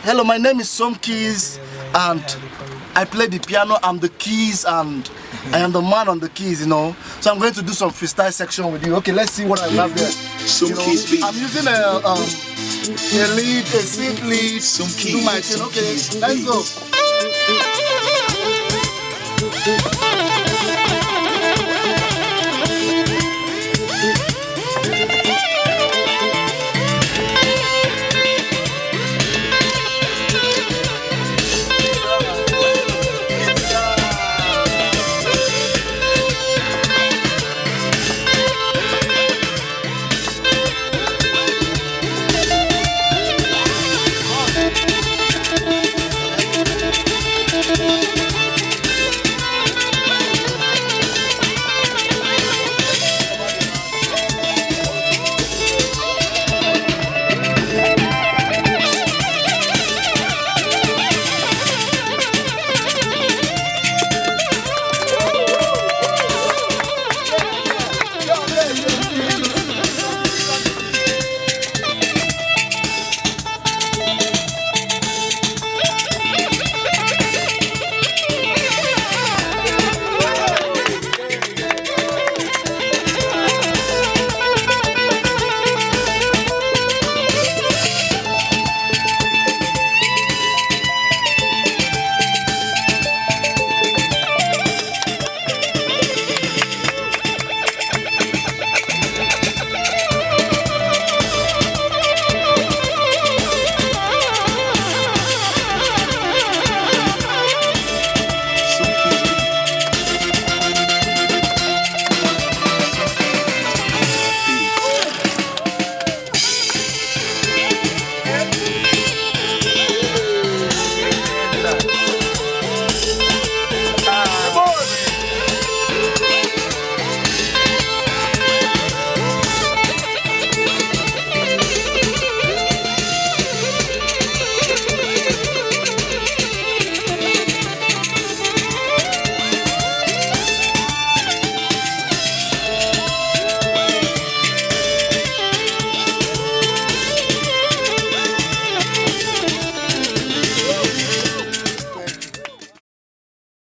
Hello, my name is Som Keys, and I play the piano. I'm the keys, and I am the man on the keys, you know. So I'm going to do some freestyle section with you. Okay, let's see what I have there. You know, I'm using a synth lead to do my thing. Okay, let's go.